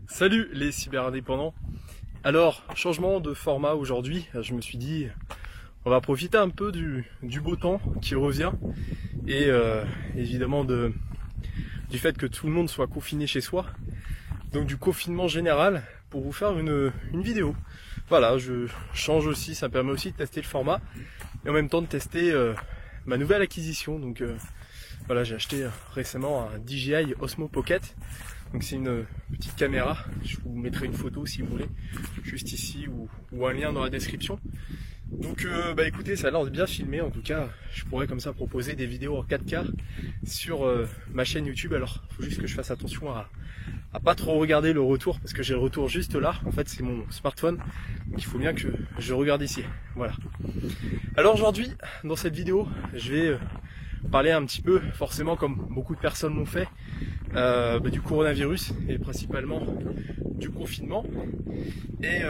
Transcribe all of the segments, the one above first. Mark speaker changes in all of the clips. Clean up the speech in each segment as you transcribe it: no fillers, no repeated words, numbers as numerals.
Speaker 1: Salut les cyberindépendants. Alors, changement de format aujourd'hui, je me suis dit on va profiter un peu du beau temps qui revient et évidemment du fait que tout le monde soit confiné chez soi, donc du confinement général, pour vous faire une vidéo. Voilà, je change aussi, ça me permet aussi de tester le format et en même temps de tester ma nouvelle acquisition. Donc voilà, j'ai acheté récemment un DJI Osmo Pocket. Donc c'est une petite caméra, je vous mettrai une photo si vous voulez, juste ici ou un lien dans la description. Donc écoutez, ça a l'air de bien filmer, en tout cas je pourrais comme ça proposer des vidéos en 4K sur ma chaîne YouTube. Alors il faut juste que je fasse attention à pas trop regarder le retour, parce que j'ai le retour juste là, en fait c'est mon smartphone, donc il faut bien que je regarde ici. Voilà. Alors aujourd'hui, dans cette vidéo, je vais parler un petit peu, forcément comme beaucoup de personnes l'ont fait, du coronavirus et principalement du confinement. Et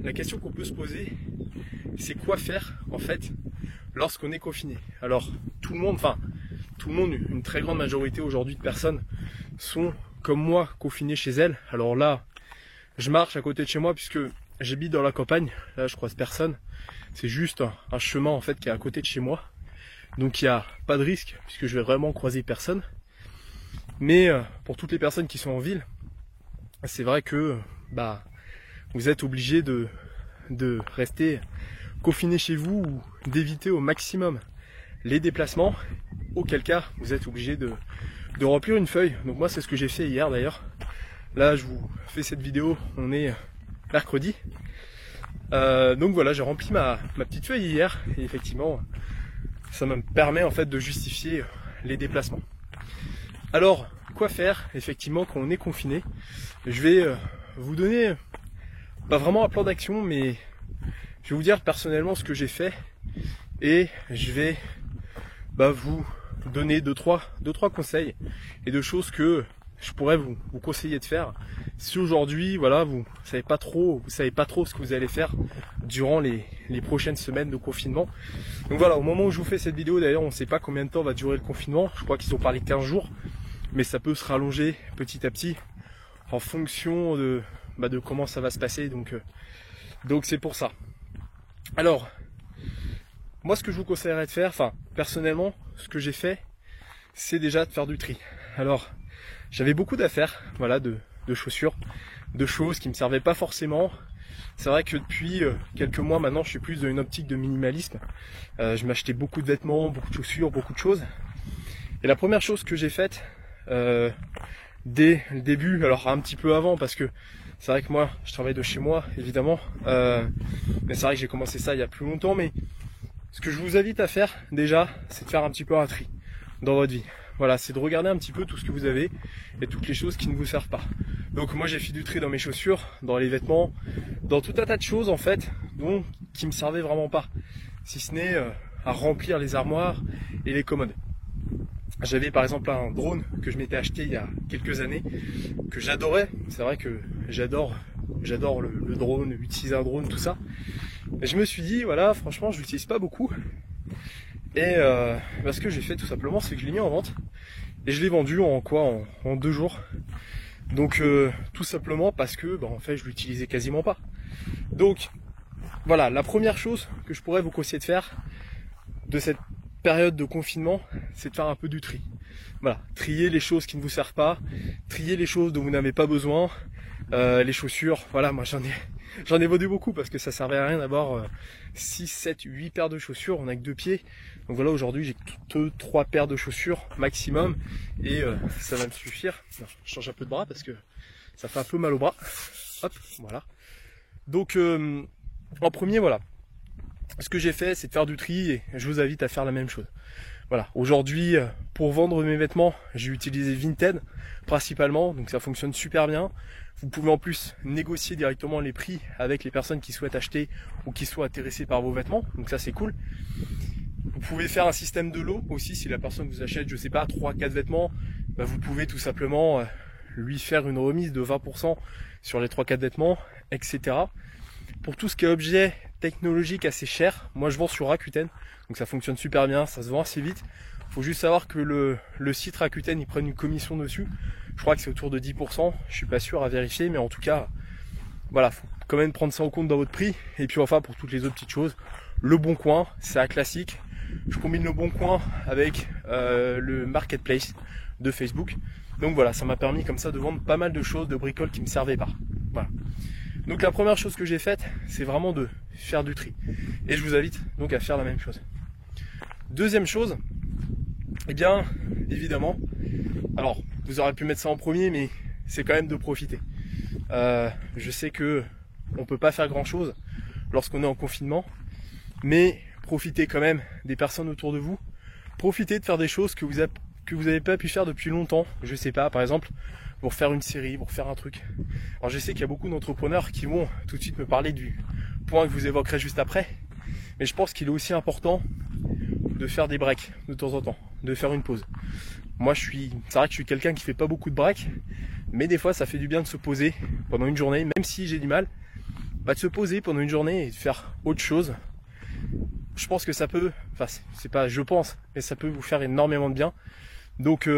Speaker 1: la question qu'on peut se poser, c'est quoi faire en fait lorsqu'on est confiné. Alors tout le monde, une très grande majorité aujourd'hui de personnes sont comme moi confinées chez elles. Alors là, je marche à côté de chez moi puisque j'habite dans la campagne. Là, je croise personne. C'est juste un chemin en fait qui est à côté de chez moi. Donc il n'y a pas de risque puisque je vais vraiment croiser personne. Mais pour toutes les personnes qui sont en ville, c'est vrai que vous êtes obligés de rester confinés chez vous ou d'éviter au maximum les déplacements, auquel cas vous êtes obligés de remplir une feuille. Donc moi c'est ce que j'ai fait hier d'ailleurs. Là je vous fais cette vidéo, on est mercredi. Donc voilà, j'ai rempli ma petite feuille hier et effectivement ça me permet en fait de justifier les déplacements. Alors, quoi faire effectivement quand on est confiné? Je vais vous donner, pas vraiment un plan d'action, mais je vais vous dire personnellement ce que j'ai fait et je vais vous donner deux trois conseils et deux choses que je pourrais vous conseiller de faire si aujourd'hui vous savez pas trop ce que vous allez faire durant les prochaines semaines de confinement. Donc voilà, au moment où je vous fais cette vidéo, d'ailleurs on ne sait pas combien de temps va durer le confinement. Je crois qu'ils ont parlé 15 jours, mais ça peut se rallonger petit à petit en fonction de comment ça va se passer. Donc c'est pour ça. Alors moi ce que je vous conseillerais de faire, personnellement ce que j'ai fait, c'est déjà de faire du tri. Alors j'avais beaucoup d'affaires, de chaussures, de choses qui me servaient pas forcément. C'est vrai que depuis quelques mois maintenant, je suis plus dans une optique de minimalisme. Je m'achetais beaucoup de vêtements, beaucoup de chaussures, beaucoup de choses. Et la première chose que j'ai faite dès le début, alors un petit peu avant, parce que c'est vrai que moi, je travaille de chez moi, évidemment. Mais c'est vrai que j'ai commencé ça il y a plus longtemps. Mais ce que je vous invite à faire déjà, c'est de faire un petit peu un tri dans votre vie. Voilà, c'est de regarder un petit peu tout ce que vous avez et toutes les choses qui ne vous servent pas. Donc moi j'ai fait du tri dans mes chaussures, dans les vêtements, dans tout un tas de choses en fait, qui me servaient vraiment pas. Si ce n'est à remplir les armoires et les commodes. J'avais par exemple un drone que je m'étais acheté il y a quelques années, que j'adorais. C'est vrai que j'adore le drone, utiliser un drone, tout ça. Et je me suis dit, voilà, franchement je l'utilise pas beaucoup. Et ce que j'ai fait tout simplement, c'est que je l'ai mis en vente. Et je l'ai vendu en 2 jours. Donc tout simplement parce que en fait je l'utilisais quasiment pas. Donc voilà, la première chose que je pourrais vous conseiller de faire de cette période de confinement, c'est de faire un peu du tri. Voilà, trier les choses qui ne vous servent pas, trier les choses dont vous n'avez pas besoin, les chaussures, voilà, moi j'en ai vendu beaucoup parce que ça servait à rien d'avoir 6, 7, 8 paires de chaussures, on n'a que 2 pieds. Donc voilà, aujourd'hui j'ai 2-3 paires de chaussures maximum et ça va me suffire. Non, je change un peu de bras parce que ça fait un peu mal au bras. Hop, voilà. Donc en premier, voilà. Ce que j'ai fait, c'est de faire du tri et je vous invite à faire la même chose. Voilà, aujourd'hui, pour vendre mes vêtements, j'ai utilisé Vinted principalement, donc ça fonctionne super bien. Vous pouvez en plus négocier directement les prix avec les personnes qui souhaitent acheter ou qui sont intéressées par vos vêtements, donc ça c'est cool. Vous pouvez faire un système de lot aussi, si la personne vous achète, je sais pas, 3-4 vêtements, vous pouvez tout simplement lui faire une remise de 20% sur les 3-4 vêtements, etc. Pour tout ce qui est objet technologique assez cher. Moi je vends sur Rakuten, donc ça fonctionne super bien, ça se vend assez vite. Faut juste savoir que le site Rakuten, ils prennent une commission dessus. Je crois que c'est autour de 10%, je suis pas sûr à vérifier, mais en tout cas, voilà, faut quand même prendre ça en compte dans votre prix. Et puis enfin, pour toutes les autres petites choses, le Bon Coin, c'est un classique. Je combine le Bon Coin avec le marketplace de Facebook. Donc voilà, ça m'a permis comme ça de vendre pas mal de choses, de bricoles qui me servaient pas. Voilà. Donc la première chose que j'ai faite, c'est vraiment de faire du tri. Et je vous invite donc à faire la même chose. Deuxième chose, eh bien, évidemment, alors vous aurez pu mettre ça en premier, mais c'est quand même de profiter. Je sais que on peut pas faire grand chose lorsqu'on est en confinement, mais profitez quand même des personnes autour de vous. Profitez de faire des choses que vous n'avez pas pu faire depuis longtemps. Je sais pas, par exemple, pour faire une série, pour faire un truc. Alors je sais qu'il y a beaucoup d'entrepreneurs qui vont tout de suite me parler du point que vous évoquerez juste après, mais je pense qu'il est aussi important de faire des breaks de temps en temps, de faire une pause. Moi c'est vrai que je suis quelqu'un qui fait pas beaucoup de breaks, mais des fois ça fait du bien de se poser pendant une journée, même si j'ai du mal, de se poser pendant une journée et de faire autre chose. Je pense que ça peut, enfin c'est pas je pense, mais ça peut vous faire énormément de bien. Donc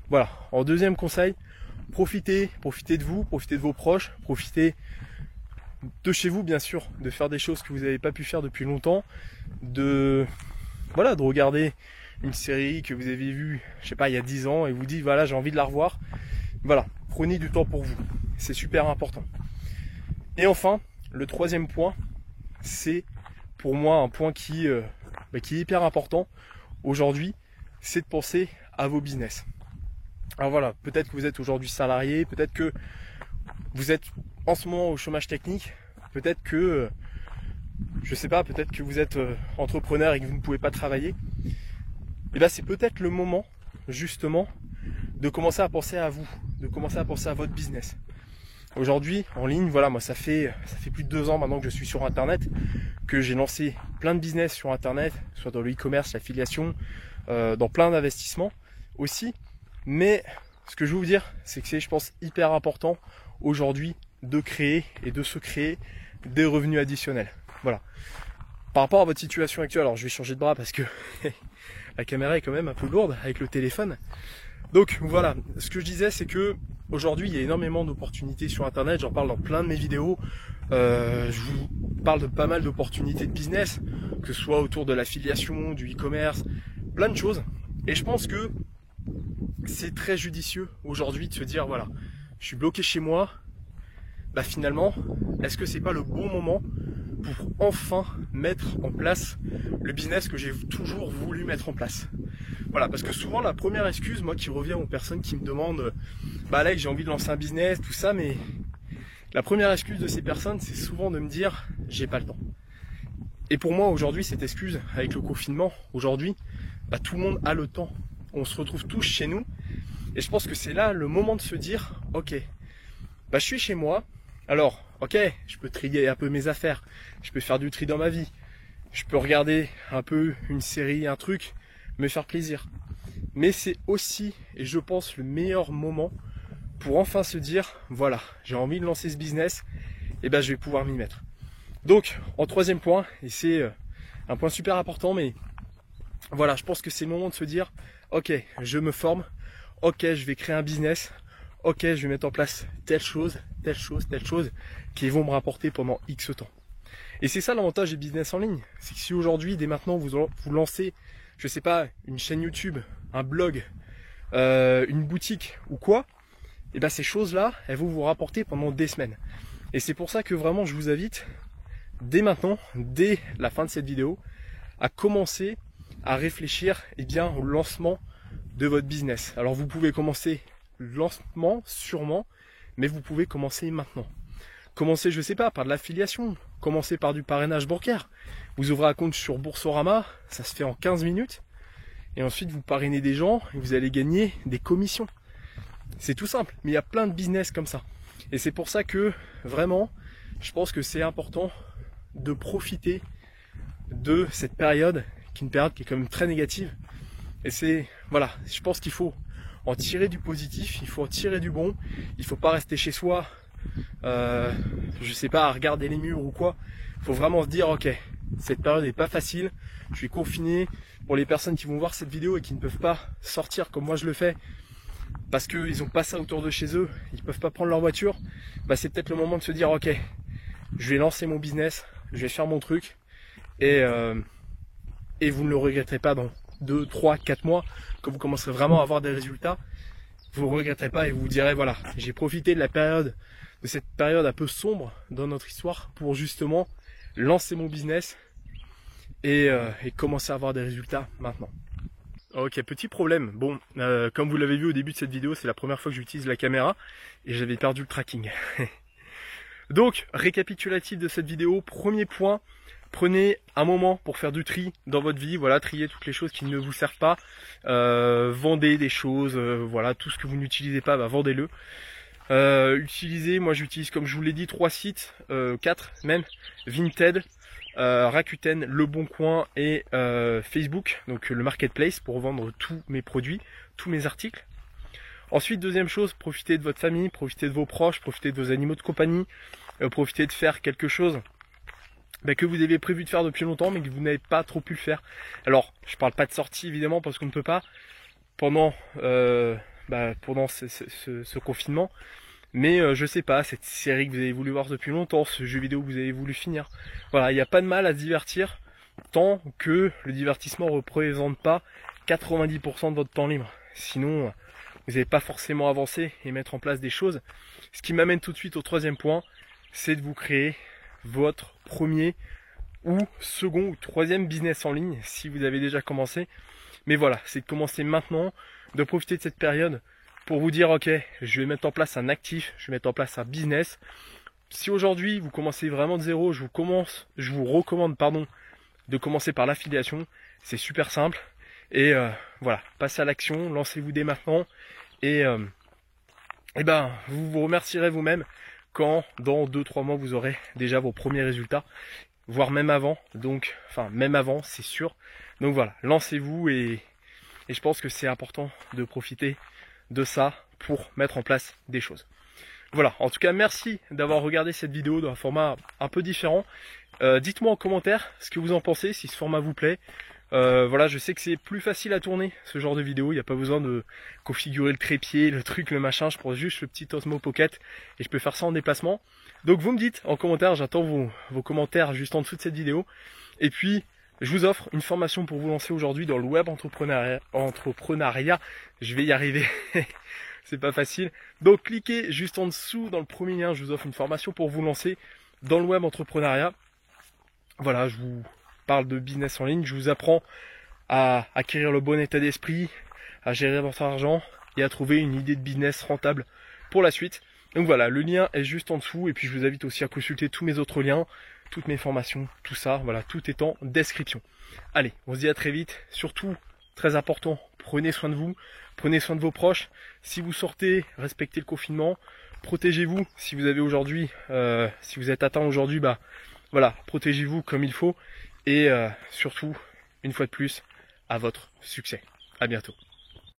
Speaker 1: voilà, en deuxième conseil, profitez de vous, profitez de vos proches, profitez de chez vous bien sûr, de faire des choses que vous n'avez pas pu faire depuis longtemps, de regarder une série que vous avez vue, je sais pas, il y a 10 ans et vous dites voilà, j'ai envie de la revoir. Voilà, prenez du temps pour vous, c'est super important. Et enfin, le troisième point, c'est pour moi un point qui est hyper important aujourd'hui, c'est de penser à vos business. Alors voilà, peut-être que vous êtes aujourd'hui salarié, peut-être que vous êtes en ce moment au chômage technique, peut-être que, je sais pas, peut-être que vous êtes entrepreneur et que vous ne pouvez pas travailler. Et bien c'est peut-être le moment, justement, de commencer à penser à vous, de commencer à penser à votre business. Aujourd'hui, en ligne, voilà, moi ça fait plus de 2 ans maintenant que je suis sur Internet, que j'ai lancé plein de business sur Internet, soit dans le e-commerce, l'affiliation, dans plein d'investissements aussi. Mais ce que je veux vous dire, c'est que c'est, je pense, hyper important aujourd'hui de créer et de se créer des revenus additionnels. Voilà. Par rapport à votre situation actuelle, alors je vais changer de bras parce que la caméra est quand même un peu lourde avec le téléphone. Donc voilà, ce que je disais, c'est que aujourd'hui il y a énormément d'opportunités sur Internet, j'en parle dans plein de mes vidéos. Je vous parle de pas mal d'opportunités de business, que ce soit autour de l'affiliation, du e-commerce, plein de choses. Et je pense que c'est très judicieux aujourd'hui de se dire voilà, je suis bloqué chez moi, finalement, est-ce que c'est pas le bon moment pour enfin mettre en place le business que j'ai toujours voulu mettre en place? Voilà, parce que souvent la première excuse, moi qui revient aux personnes qui me demandent Alex, j'ai envie de lancer un business, tout ça, mais la première excuse de ces personnes, c'est souvent de me dire j'ai pas le temps. Et pour moi aujourd'hui, cette excuse avec le confinement, aujourd'hui, tout le monde a le temps. On se retrouve tous chez nous. Et je pense que c'est là le moment de se dire ok, je suis chez moi. Alors, ok, je peux trier un peu mes affaires, je peux faire du tri dans ma vie, je peux regarder un peu une série, un truc, me faire plaisir. Mais c'est aussi, et je pense, le meilleur moment pour enfin se dire, voilà, j'ai envie de lancer ce business, et je vais pouvoir m'y mettre. Donc, en troisième point, et c'est un point super important, mais voilà, je pense que c'est le moment de se dire, ok, je me forme, ok, je vais créer un business, ok, je vais mettre en place telle chose, qui vont me rapporter pendant X temps. Et c'est ça l'avantage des business en ligne. C'est que si aujourd'hui, dès maintenant, vous lancez, je sais pas, une chaîne YouTube, un blog, une boutique ou quoi, ces choses-là, elles vont vous rapporter pendant des semaines. Et c'est pour ça que vraiment, je vous invite, dès maintenant, dès la fin de cette vidéo, à commencer à réfléchir au lancement de votre business. Alors vous pouvez commencer lentement, sûrement, mais vous pouvez commencer maintenant. Commencez, je sais pas, par de l'affiliation, commencez par du parrainage bancaire. Vous ouvrez un compte sur Boursorama, ça se fait en 15 minutes, et ensuite vous parrainez des gens et vous allez gagner des commissions. C'est tout simple, mais il y a plein de business comme ça. Et c'est pour ça que, vraiment, je pense que c'est important de profiter de cette période, qui est une période qui est quand même très négative. Et c'est, voilà, je pense qu'il faut en tirer du positif, il faut en tirer du bon, il faut pas rester chez soi, je sais pas, à regarder les murs ou quoi. faut vraiment se dire, ok, cette période n'est pas facile, je suis confiné. Pour les personnes qui vont voir cette vidéo et qui ne peuvent pas sortir comme moi je le fais, parce qu'ils n'ont pas ça autour de chez eux, ils peuvent pas prendre leur voiture, bah c'est peut-être le moment de se dire, ok, je vais lancer mon business, je vais faire mon truc, et vous ne le regretterez pas dans 2, 3, 4 mois, quand vous commencerez vraiment à avoir des résultats, vous ne regretterez pas et vous vous direz, voilà, j'ai profité de cette période un peu sombre dans notre histoire pour justement lancer mon business et commencer à avoir des résultats maintenant. Ok, petit problème. Bon, comme vous l'avez vu au début de cette vidéo, c'est la première fois que j'utilise la caméra et j'avais perdu le tracking. Donc, récapitulatif de cette vidéo, premier point, prenez un moment pour faire du tri dans votre vie, voilà, trier toutes les choses qui ne vous servent pas, vendez des choses, voilà, tout ce que vous n'utilisez pas, bah, vendez-le. Utilisez, moi j'utilise comme je vous l'ai dit 3 sites, 4 même, Vinted, Rakuten, Le Bon Coin et Facebook, donc le marketplace pour vendre tous mes produits, tous mes articles. Ensuite, deuxième chose, profitez de votre famille, profitez de vos proches, profitez de vos animaux de compagnie, profitez de faire quelque chose que vous avez prévu de faire depuis longtemps mais que vous n'avez pas trop pu le faire. Alors, je parle pas de sortie évidemment parce qu'on ne peut pas pendant ce confinement, mais je sais pas, cette série que vous avez voulu voir depuis longtemps, ce jeu vidéo que vous avez voulu finir. Voilà, il n'y a pas de mal à se divertir tant que le divertissement ne représente pas 90% de votre temps libre. Sinon, vous n'allez pas forcément avancer et mettre en place des choses. Ce qui m'amène tout de suite au troisième point, c'est de vous créer votre premier ou second ou troisième business en ligne si vous avez déjà commencé. Mais voilà, c'est de commencer maintenant, de profiter de cette période pour vous dire, ok, je vais mettre en place un actif, je vais mettre en place un business. Si aujourd'hui vous commencez vraiment de zéro, je vous recommande de commencer par l'affiliation. C'est super simple. Et voilà, passez à l'action, lancez-vous dès maintenant. Et vous vous remercierez vous-même quand dans 2-3 mois vous aurez déjà vos premiers résultats, voire même avant. Donc, enfin même avant, c'est sûr. Donc voilà, lancez-vous et je pense que c'est important de profiter de ça pour mettre en place des choses. Voilà, en tout cas merci d'avoir regardé cette vidéo dans un format un peu différent. Dites-moi en commentaire ce que vous en pensez, si ce format vous plaît. Voilà, je sais que c'est plus facile à tourner ce genre de vidéo, il n'y a pas besoin de configurer le trépied, le truc, le machin, je prends juste le petit Osmo Pocket et je peux faire ça en déplacement. Donc vous me dites en commentaire, j'attends vos commentaires juste en dessous de cette vidéo. Et puis je vous offre une formation pour vous lancer aujourd'hui dans le web entrepreneuriat. Je vais y arriver, c'est pas facile. Donc cliquez juste en dessous dans le premier lien, je vous offre une formation pour vous lancer dans le web entrepreneuriat. Voilà, je vous parle de business en ligne, je vous apprends à acquérir le bon état d'esprit, à gérer votre argent et à trouver une idée de business rentable pour la suite. Donc voilà, le lien est juste en dessous et puis je vous invite aussi à consulter tous mes autres liens, toutes mes formations, tout ça, voilà, tout est en description. Allez, on se dit à très vite, surtout, très important, prenez soin de vous, prenez soin de vos proches, si vous sortez, respectez le confinement, protégez-vous, si vous avez aujourd'hui, si vous êtes atteint aujourd'hui, voilà, protégez-vous comme il faut, et surtout, une fois de plus, à votre succès. À bientôt.